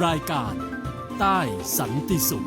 รายการใต้สันติสุข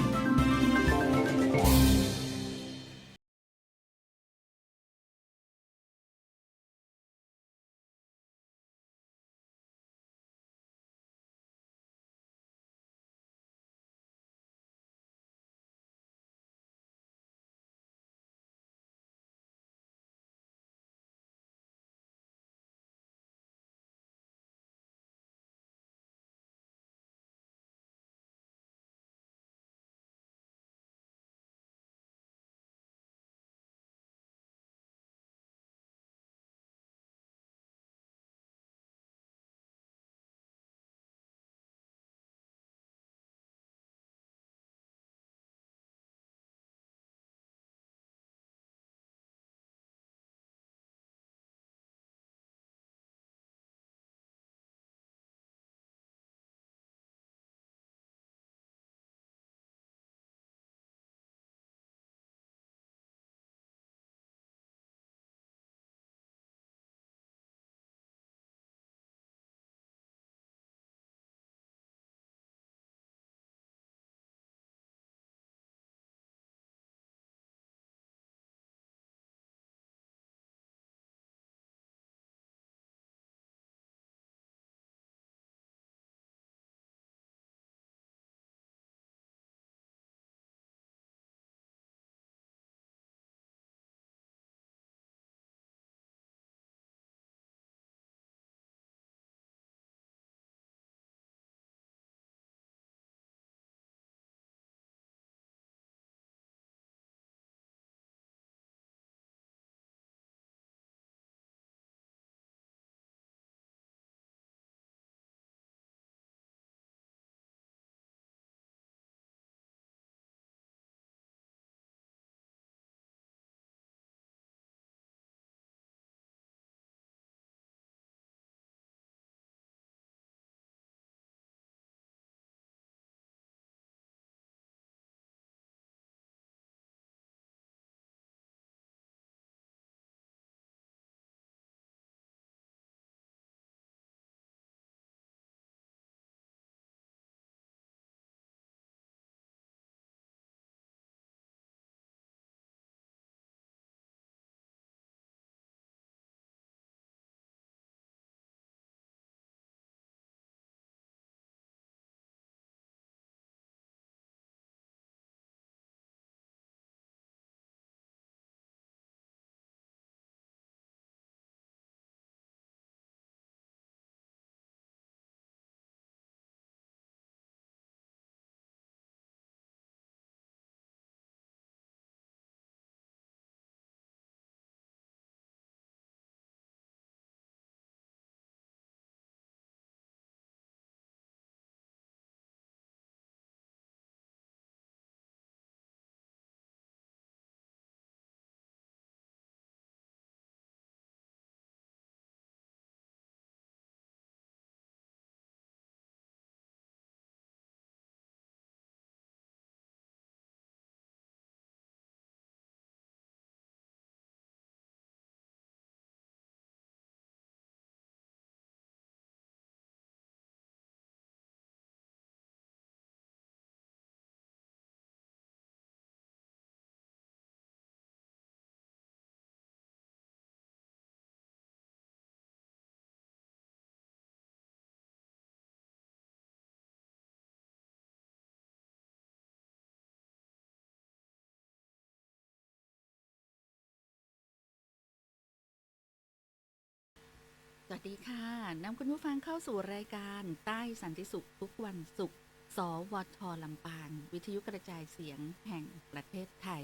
สวัสดีค่ะนำคุณผู้ฟังเข้าสู่รายการใต้สันติสุขทุกวันศุกร์สวทลำปางวิทยุกระจายเสียงแห่งประเทศไทย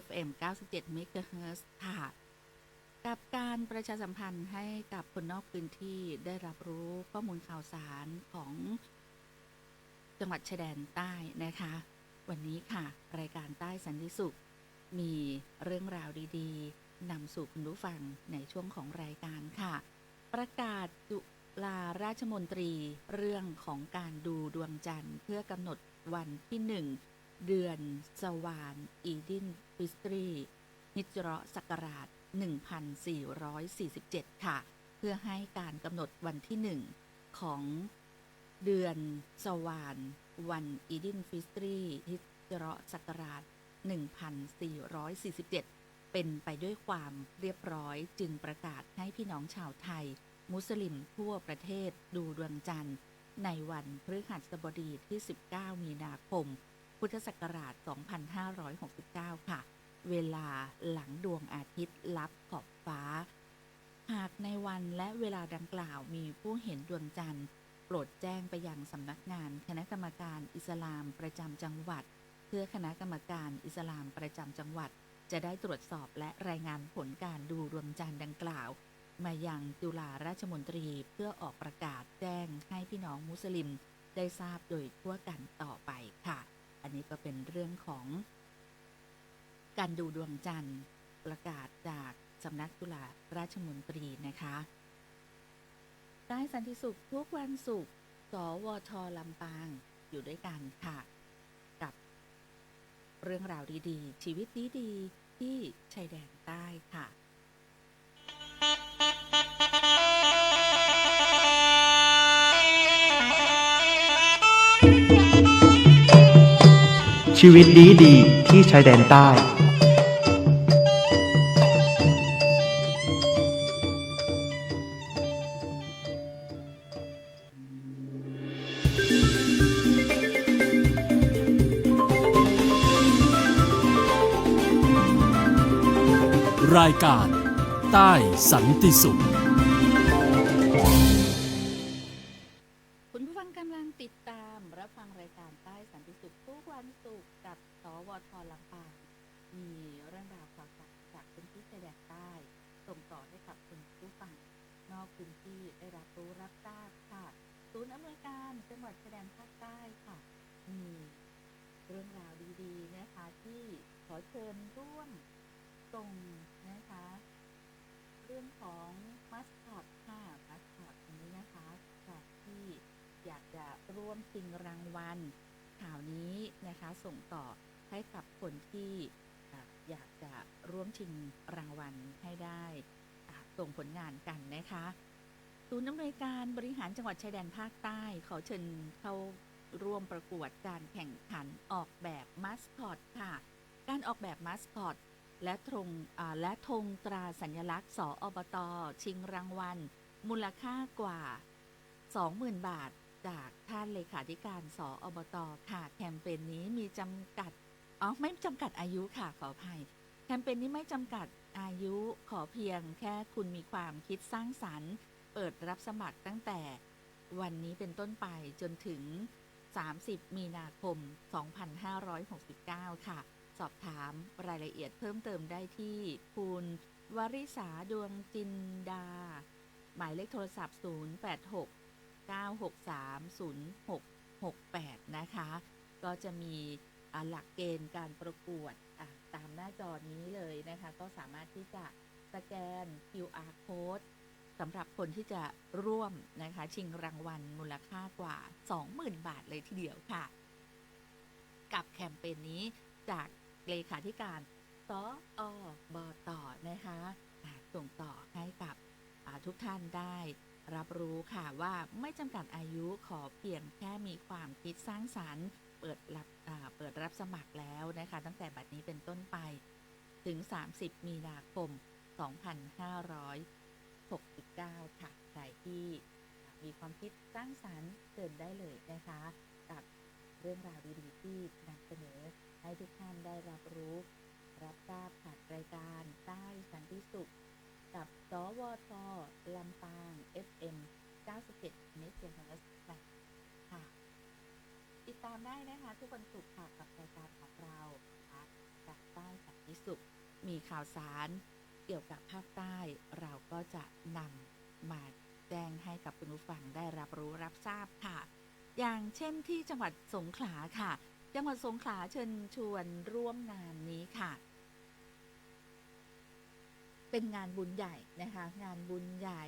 FM 97 เมกะเฮิรตซ์ค่ะกับการประชาสัมพันธ์ให้กับคนนอกพื้นที่ได้รับรู้ข้อมูลข่าวสารของจังหวัดชายแดนใต้นะคะวันนี้ค่ะรายการใต้สันติสุขมีเรื่องราวดีๆนำสู่คุณผู้ฟังในช่วงของรายการค่ะประกาศจุฬาราชมนตรีเรื่องของการดูดวงจันทร์เพื่อกำหนดวันที่1เดือนสวานอีดินฟิสตรีฮิจเราะห์ศักราช1447ค่ะเพื่อให้การกำหนดวันที่1ของ เดือนสวานวันอีดินฟิสตรีฮิจเราะห์ศักราช 1447 เป็นไปด้วยความเรียบร้อยจึงประกาศให้พี่น้องชาวไทยมุสลิมทั่วประเทศดูดวงจันทร์ในวันพฤหัสบดีที่ 19 มีนาคม พุทธศักราช 2569 ค่ะ เวลาหลังดวงอาทิตย์ลับขอบฟ้า หากในวันและเวลาดังกล่าวมีผู้เห็นดวงจันทร์โปรดแจ้งไปยังสำนักงานคณะกรรมการอิสลามประจำจังหวัด เพื่อคณะกรรมการอิสลามประจำจังหวัดจะได้ตรวจสอบและรายงานผลการดูดวงจันทร์ดังกล่าวมายังจุฬาราชมนตรีเพื่อออกประกาศแจ้งให้พี่น้องมุสลิมได้ทราบโดยทั่วกันต่อไปค่ะ อันนี้ก็เป็นเรื่องของการดูดวงจันทร์ประกาศจากสำนักจุฬาราชมนตรีนะคะใต้สันติสุขทุกวันศุกร์สวทลำปางอยู่ด้วยกันค่ะกับเรื่องราวดีๆชีวิตดีๆที่ชายแดนใต้ค่ะชีวิตดีๆที่ชายแดนใต้รายการใต้สันติสุขคุณผู้ฟังกำลังติดตามรับฟังรายการใต้สันติสุขทุกวันศุกร์กับสวทลำปางมีเรื่องราวข่าวสารจากพื้นที่ชายแดนใต้ส่งต่อให้กับคุณผู้ฟังนอกพื้นที่ได้รับรู้รับทราบค่ะศูนย์อำนวยการจังหวัดชายแดนภาคใต้ค่ะมีเรื่องราวดีๆนะคะที่ขอเชิญร่วมส่งนะคะเรื่องของมัสคอตค่ะมัสคอตนี้นะคะจากที่อยากจะร่วมชิงรางวัลข่าวนี้นะคะส่งต่อให้กับคนที่อยากจะร่วมชิงรางวัลให้ได้ส่งผลงานกันนะคะศูนย์อำนวยการบริหารจังหวัดชายแดนภาคใต้ขอเชิญเข้าร่วมประกวดการแข่งขันออกแบบมัสคอตค่ะการออกแบบมัสคอตและธงตราสัญลักษณ์สอบต.ชิงรางวัลมูลค่ากว่า 20,000 บาทจากท่านเลขาธิการสอบต.ค่ะแคมเปญนี้มีจำกัดไม่จำกัดอายุค่ะขออภัยแคมเปญนี้ไม่จำกัดอายุขอเพียงแค่คุณมีความคิดสร้างสรรค์เปิดรับสมัครตั้งแต่วันนี้เป็นต้นไปจนถึง30 มีนาคม 2569 ค่ะสอบถามรายละเอียดเพิ่มเติมได้ที่คุณวริษาดวงจินดาหมายเลขโทรศัพท์ 086-963-0668 นะคะก็จะมีหลักเกณฑ์การประกวดตามหน้าจอนี้เลยนะคะก็สามารถที่จะสแกน QR code สำหรับคนที่จะร่วมนะคะชิงรางวัลมูลค่ากว่า 20,000 บาทเลยทีเดียวค่ะกับแคมเปญนี้จากเลขาธิการสอบต.นะคะส่งต่อให้กับทุกท่านได้รับรู้ค่ะว่าไม่จำกัดอายุขอเพียงแค่มีความคิดสร้างสรรค์เปิดรับสมัครแล้วนะคะตั้งแต่บัดนี้เป็นต้นไปถึง30 มีนาคม 2569 ค่ะใครที่มีความคิดสร้างสรรค์เชิญได้เลยนะคะกับเรื่องราวดีๆที่นำเสนอให้ทุกท่านได้รับรู้รับทราบผ่านรายการใต้สันติสุขกับสวทลำปาง FM 97 เมกะเฮิรตซ์ค่ะติดตามได้นะคะทุกวันศุกร์ค่ะกับรายการของเราค่ะจากใต้สันติสุขมีข่าวสารเกี่ยวกับภาคใต้เราก็จะนำมาแจ้งให้กับคุณผู้ฟังได้รับรู้รับทราบค่ะอย่างเช่นที่จังหวัดสงขลาค่ะจังหวัดสงขลาเชิญชวนร่วมงานนี้ค่ะเป็นงานบุญใหญ่นะคะงานบุญใหญ่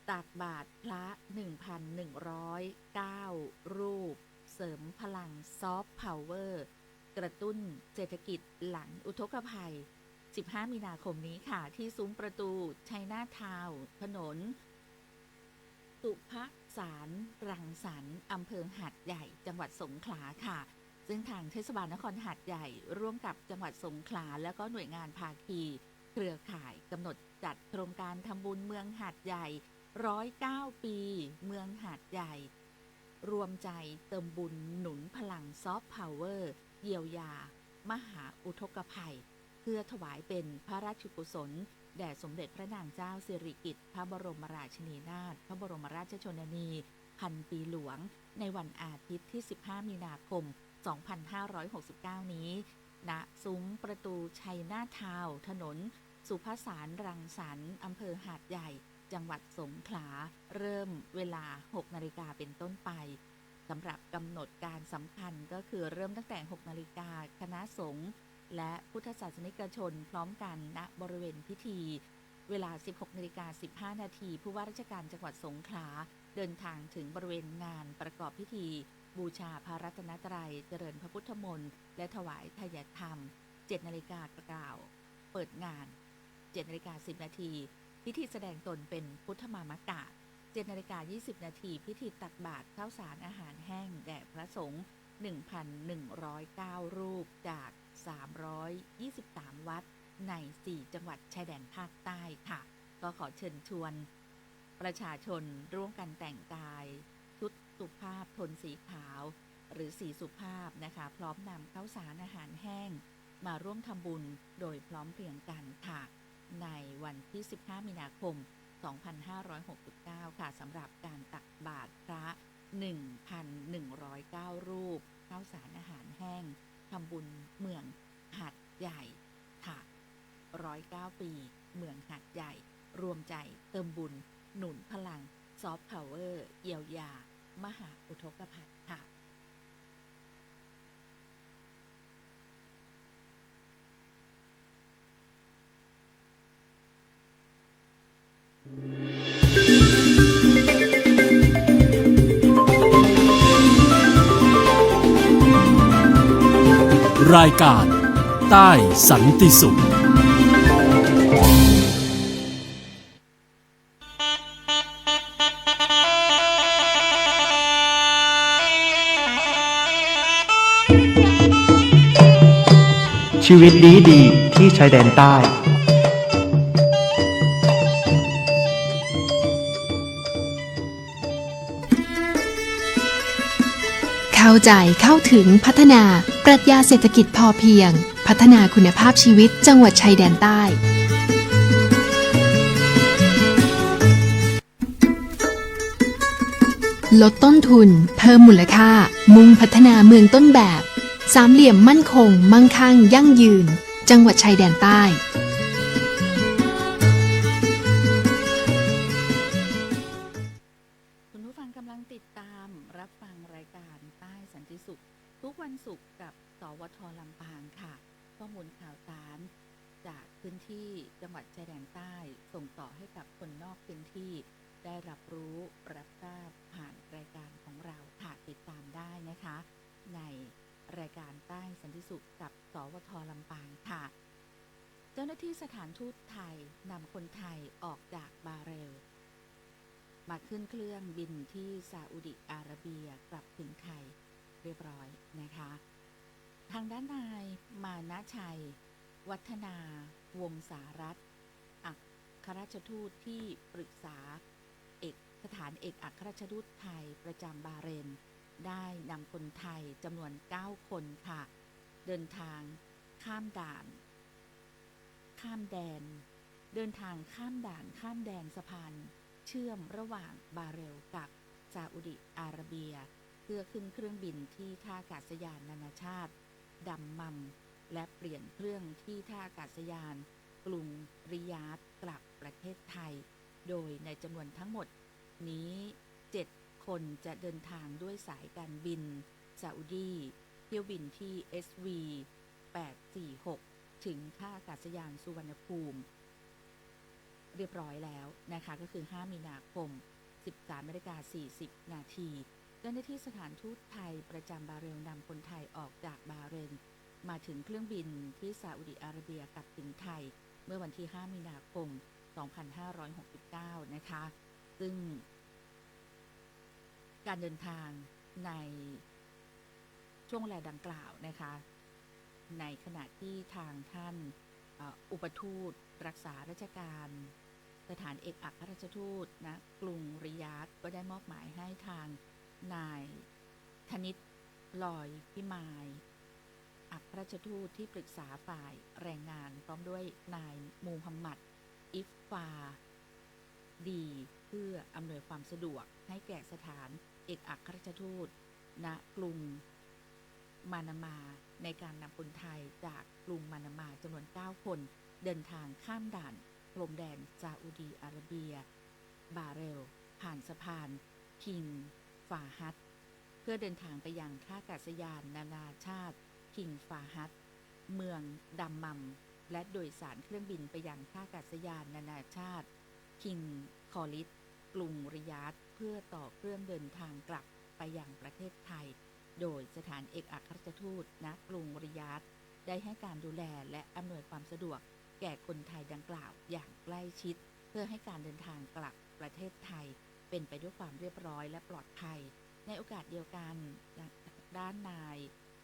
ตักบาตรพระ 1,109 รูปเสริมพลังซอฟต์พาวเวอร์กระตุ้นเศรษฐกิจหลังอุทกภัย15 มีนาคมนี้ค่ะที่ซุ้มประตูชัยนาทาวน์ถนนสุภ สารรังสรรค์อำเภอหาดใหญ่จังหวัดสงขลาค่ะซึ่งทางเทศบาลนครหาดใหญ่ร่วมกับจังหวัดสงขลาแล้วก็หน่วยงานภาคีเครือข่ายกำหนดจัดโครงการทำบุญเมืองหาดใหญ่109 ปีเมืองหาดใหญ่รวมใจเติมบุญหนุนพลังซอฟต์พาวเวอร์เยียวยามหาอุทกภัยเพื่อถวายเป็นพระราชกุศลแด่สมเด็จพระนางเจ้าสิริกิติ์พระบรมราชินีนาถพระบรมราชชนนีพันปีหลวงในวันอาทิตย์ที่ 15 มีนาคม 2569 นี้ณซุ้มประตูชัยนาทาวน์ถนนสุภสารรังสรรค์อำเภอหาดใหญ่จังหวัดสงขลาเริ่มเวลา 6 นาฬิกาเป็นต้นไปสำหรับกำหนดการสำคัญก็คือเริ่มตั้งแต่ 6 นาฬิกาคณะสงฆ์และพุทธศาสนิกชนพร้อมกันณบริเวณพิธีเวลา 16:15 นาทีผู้ว่าราชการจังหวัดสงขลาเดินทางถึงบริเวณงานประกอบพิธีบูชาพระรัตนตรัยเจริญพระพุทธมนต์และถวายทายธรรม 7 นาฬิกากล่าวเปิดงาน 7 นาฬิกา 10 นาทีพิธีแสดงตนเป็นพุทธมามกะ 7 นาฬิกา 20 นาทีพิธีตักบาตรข้าวสารอาหารแห้งแด่พระสงฆ์ 1,109 รูปจาก 323 วัดใน 4 จังหวัดชายแดนภาคใต้ค่ะก็ขอเชิญชวนประชาชนร่วมกันแต่งกายชุดสุภาพโทนสีขาวหรือสีสุภาพนะคะพร้อมนำข้าวสารอาหารแห้งมาร่วมทำบุญโดยพร้อมเพรียงกันค่ะในวันที่ 15 มีนาคม 2569 ค่ะสำหรับการตักบาตรพระ 1,109 รูปข้าวสารอาหารแห้งทำบุญเมืองหาดใหญ่ค่ะ109 ปีเมืองหาดใหญ่รวมใจเติมบุญหนุนพลังซอฟต์พาวเวอร์เยียวยามหาอุทกภัยค่ะรายการใต้สันติสุขชีวิตดีๆที่ชายแดนใต้เข้าใจเข้าถึงพัฒนาปรัชญาเศรษฐกิจพอเพียงพัฒนาคุณภาพชีวิตจังหวัดชายแดนใต้ลดต้นทุนเพิ่มมูลค่ามุ่งพัฒนาเมืองต้นแบบสามเหลี่ยมมั่นคงมั่งคั่งยั่งยืนจังหวัดชายแดนใต้คุณผู้ฟังกำลังติดตามรับฟังรายการใต้สันติสุขทุกวันศุกร์กับสวท.ลำปางค่ะข้อมูลข่าวสารจากพื้นที่จังหวัดชายแดนใต้ส่งต่อให้กับคนนอกพื้นที่ได้รับรู้รับทราบผ่านรายการของเราค่ะติดตามได้นะคะในรายการใต้สันติสุขกับสวท.ลำปางค่ะเจ้าหน้าที่สถานทูตไทยนำคนไทยออกจากบาเรลมาขึ้นเครื่องบินที่ซาอุดิอาระเบียกลับถึงไทยเรียบร้อยนะคะทางด้านนายมานะชัยวัฒนาวงศารัตน์อัครราชทูตที่ปรึกษาสถานเอกอัครราชทูตไทยประจำบาห์เรนได้นำคนไทยจำนวน 9 คนค่ะเดินทางข้ามแดนสะพานเชื่อมระหว่างบาห์เรนกับซาอุดิอาระเบียเพื่อขึ้นเครื่องบินที่ท่าอากาศยานนานาชาติดัมมัมและเปลี่ยนเครื่องที่ท่าอากาศยานกรุงริยาดกลับประเทศไทยโดยในจำนวนทั้งหมดนี้7 คนจะเดินทางด้วยสายการบินซาอุดีเที่ยวบินที่ SV 846ถึงท่าอากาศยานสุวรรณภูมิเรียบร้อยแล้วนะคะก็คือ 5 มีนาคม 13:40 นาทีเจ้าหน้าที่สถานทูตไทยประจำบาห์เรนนำคนไทยออกจากบาห์เรนมาถึงเครื่องบินที่ซาอุดิอาระเบียกลับถึงไทยเมื่อวันที่ 5 มีนาคม 2569 นะคะซึ่ง การเดินทางในช่วงเวลาดังกล่าวนะคะในขณะที่ทางท่านอุปทูตรักษาราชการสถานเอกอัครราชทูตณกรุงริยาดก็ได้มอบหมายให้ทางนายธนิตลอยพิมายอัครราชทูตที่ปรึกษาฝ่ายแรงงานพร้อมด้วยนายมูฮัมหมัดอิฟฟาดีเพื่ออำนวยความสะดวกให้แก่สถานเอกอัครราชทูตณกรุงมานามาในการนำคนไทยจากกรุงมานามาจำนวน 9 คนเดินทางข้ามด่านพรมแดนซาอุดีอาระเบียบาเรลผ่านสะพานคิงฟาฮัดเพื่อเดินทางไปยังท่าอากาศยานนานาชาติคิงฟาฮัดเมืองดัมมัมและโดยสารเครื่องบินไปยังท่าอากาศยานนานาชาติคิงคอลิดกรุงริยาดเพื่อต่อเครื่องเดินทางกลับไปยังประเทศไทยโดยสถานเอกอัครราชทูตณกรุงริยาดได้ให้การดูแลและอำนวยความสะดวกแก่คนไทยดังกล่าวอย่างใกล้ชิดเพื่อให้การเดินทางกลับประเทศไทยเป็นไปด้วยความเรียบร้อยและปลอดภัยในโอกาสเดียวกันด้านนาย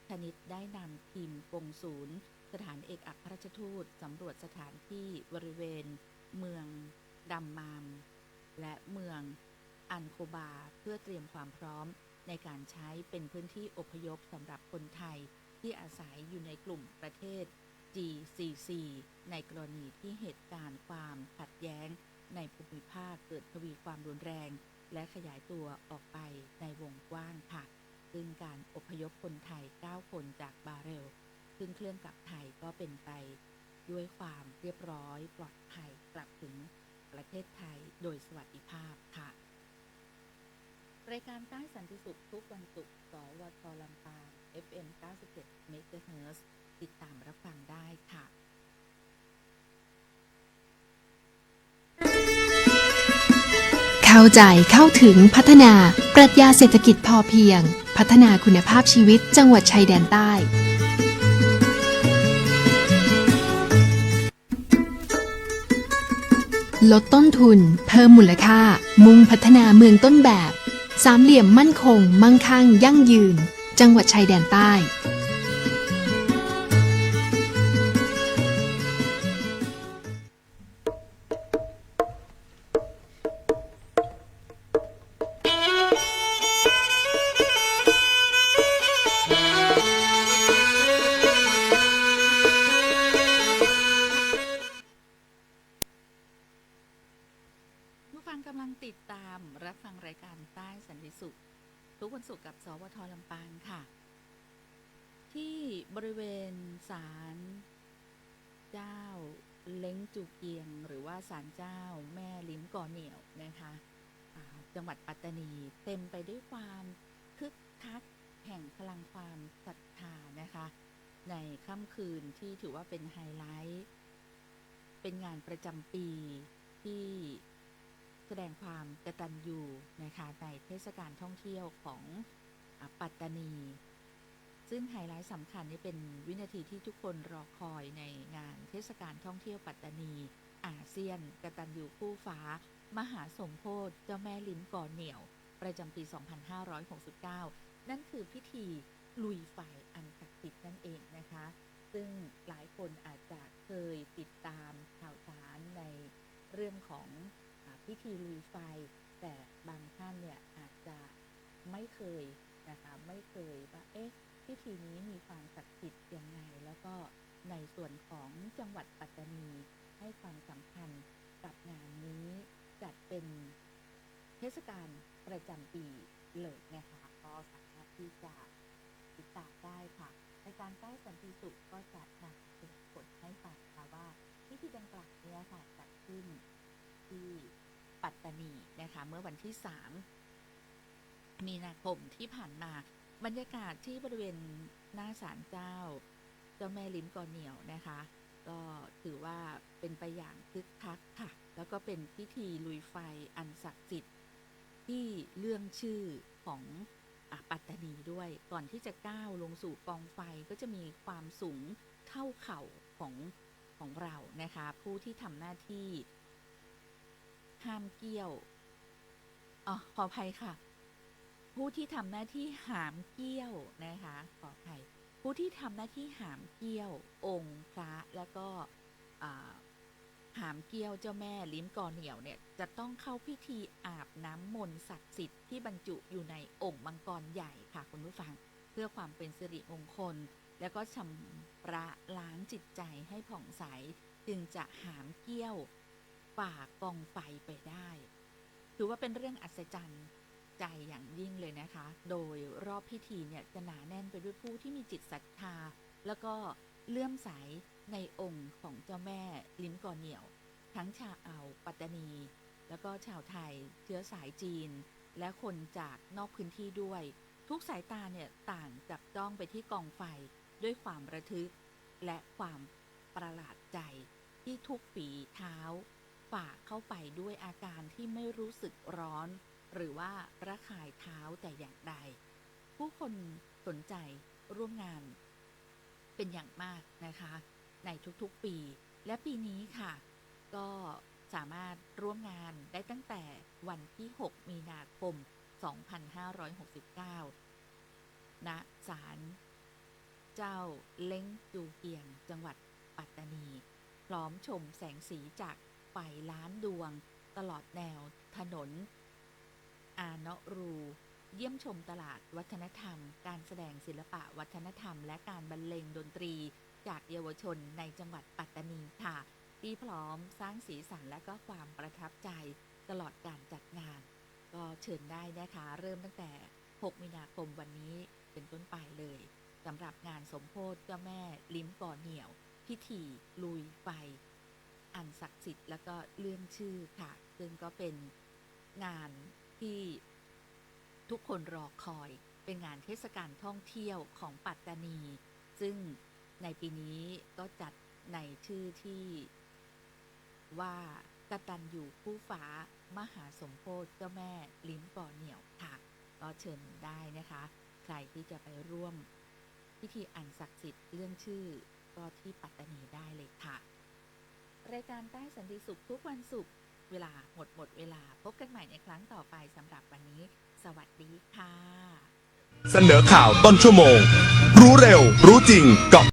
ธนิตได้นำทีมกงศูนย์สถานเอกอัครราชทูตสำรวจสถานที่บริเวณเมืองดัมมามและเมืองอันโคบาเพื่อเตรียมความพร้อมในการใช้เป็นพื้นที่อพยพสำหรับคนไทยที่อาศัยอยู่ในกลุ่มประเทศ GCC ในกรณีที่เหตุการณ์ความขัดแย้งในภูมิภาคเกิดทวีความรุนแรงและขยายตัวออกไปในวงกว้างค่ะซึ่งการอพยพคนไทย 9 คนจากบาเรลขึ้นเครื่องกลับไทยก็เป็นไปด้วยความเรียบร้อยปลอดภัยกลับถึงประเทศไทยโดยสวัสดิภาพค่ะรายการใต้สันติสุขทุกวันศุกร์สวทลำปาง FM 97 MHz ติดตามรับฟังได้ค่ะเข้าใจเข้าถึงพัฒนาปรัชญาเศรษฐกิจพอเพียงพัฒนาคุณภาพชีวิตจังหวัดชายแดนใต้ลดต้นทุนเพิ่มมูลค่ามุ่งพัฒนาเมืองต้นแบบสามเหลี่ยมมั่นคงมั่งคั่งยั่งยืนจังหวัดชายแดนใต้กำลังติดตามรับฟังรายการใต้สันติสุขทุกวันศุกร์กับสวทลำปางค่ะที่บริเวณศาลเจ้าเล้งจูเกียงหรือว่าศาลเจ้าแม่ลิ้มก่อเหนี่ยวนะคะจังหวัดปัตตานีเต็มไปด้วยความคึกคักแห่งพลังความศรัทธานะคะในค่ำคืนที่ถือว่าเป็นไฮไลท์เป็นงานประจำปีที่แสดงความกตัญญูนะคะในเทศกาลท่องเที่ยวของปัตตานีซึ่งไฮไลท์สำคัญนี่เป็นวินาทีที่ทุกคนรอคอยในงานเทศกาลท่องเที่ยวปัตตานีอาเซียนกตัญญูคู่ฟ้ามหาสมโภชเจ้าแม่ลิ้มก่อเหนี่ยวประจำปี 2569 นั่นคือพิธีลุยไฟอันศักดิ์สิทธิ์นั่นเองนะคะซึ่งหลายคนอาจจะเคยติดตามข่าวสารในเรื่องของพิธีลุยไฟแต่บางท่านเนี่ยอาจจะไม่เคยนะคะไม่เคยว่าพิธีนี้มีความศักดิ์สิทธิ์ยังไงแล้วก็ในส่วนของจังหวัดปัตตานีให้ความสำคัญกับงานนี้จัดเป็นเทศกาลประจำปีเลยนะคะก็สามารถที่จะติดตามได้ค่ะในการใต้สันติสุขก็จะนำเสนอผลให้ฟังค่ะว่าพิธีดังกล่าวนี้ค่ะจัดขึ้นที่ปัตตานีนะคะเมื่อวันที่3 มีนาคมที่ผ่านมาบรรยากาศที่บริเวณหน้าศาลเจ้าแม่ลิ้มก่อเหนี่ยวนะคะก็ถือว่าเป็นไปอย่างคึกคักค่ะแล้วก็เป็นพิธีลุยไฟอันศักดิ์สิทธิ์ที่เรื่องชื่อของปัตตานีด้วยก่อนที่จะก้าวลงสู่กองไฟก็จะมีความสูงเท่าเข่าของเรานะคะผู้ที่ทำหน้าที่ห้ามเกี้ยวขออภัยค่ะ ผู้ที่ทำหน้าที่หามเกี้ยวนะคะขออภัยผู้ที่ทำหน้าที่หามเกี้ยวองค์พระแล้วก็หามเกี้ยวเจ้าแม่ลิ้มกอเหนี่ยวเนี่ยจะต้องเข้าพิธีอาบน้ำมนต์ศักดิ์สิทธิ์ที่บรรจุอยู่ในองค์มังกรใหญ่ค่ะคุณผู้ฟังเพื่อความเป็นสิริมงคลแล้วก็ชำระล้างจิตใจให้ผ่องใสจึงจะหามเกี้ยวฝ่ากองไฟไปได้ถือว่าเป็นเรื่องอัศจรรย์ใจอย่างยิ่งเลยนะคะโดยรอบพิธีเนี่ยจะหนาแน่นไปด้วยผู้ที่มีจิตศรัทธาแล้วก็เลื่อมใสในองค์ของเจ้าแม่ลิ้มกอเหนี่ยวทั้งชาวปัตตานีแล้วก็ชาวไทยเชื้อสายจีนและคนจากนอกพื้นที่ด้วยทุกสายตาเนี่ยต่างจับจ้องไปที่กองไฟด้วยความระทึกและความประหลาดใจที่ทุกฝีเท้าฝ่าเข้าไปด้วยอาการที่ไม่รู้สึกร้อนหรือว่าระคายเท้าแต่อย่างใดผู้คนสนใจร่วมงานเป็นอย่างมากนะคะในทุกๆปีและปีนี้ค่ะก็สามารถร่วมงานได้ตั้งแต่วันที่ 6 มีนาคม 2569 ณ ศาลเจ้าเล้งจูเกียงจังหวัดปัตตานีพร้อมชมแสงสีจากไฟล้านดวงตลอดแนวถนนอาเนาะรูเยี่ยมชมตลาดวัฒนธรรมการแสดงศิลปะวัฒนธรรมและการบรรเลงดนตรีจากเยาวชนในจังหวัดปัตตานีค่ะที่พร้อมสร้างสีสันและก็ความประทับใจตลอดการจัดงานก็เชิญได้นะคะเริ่มตั้งแต่ 6 มีนาคมวันนี้เป็นต้นไปเลยสำหรับงานสมโภชเจ้าแม่ลิ้มกอเหนี่ยวพิธีลุยไฟอันศักดิ์สิทธิ์แล้วก็เลื่อนชื่อค่ะซึ่งก็เป็นงานที่ทุกคนรอคอยเป็นงานเทศกาลท่องเที่ยวของปัตตานีซึ่งในปีนี้ก็จัดในชื่อที่ว่ากตัญญูคู่ฟ้ามหาสมโภชเจ้าแม่ลิ้มกอเหนี่ยวค่ะก็เชิญได้นะคะใครที่จะไปร่วมพิธีอันศักดิ์สิทธิ์เรื่องชื่อก็ที่ปัตตานีได้เลยค่ะรายการใต้สันติสุขทุกวันศุกร์เวลาหมดเวลาพบกันใหม่ในครั้งต่อไปสำหรับวันนี้สวัสดีค่ะเสนอข่าวต้นชั่วโมงรู้เร็วรู้จริงกับ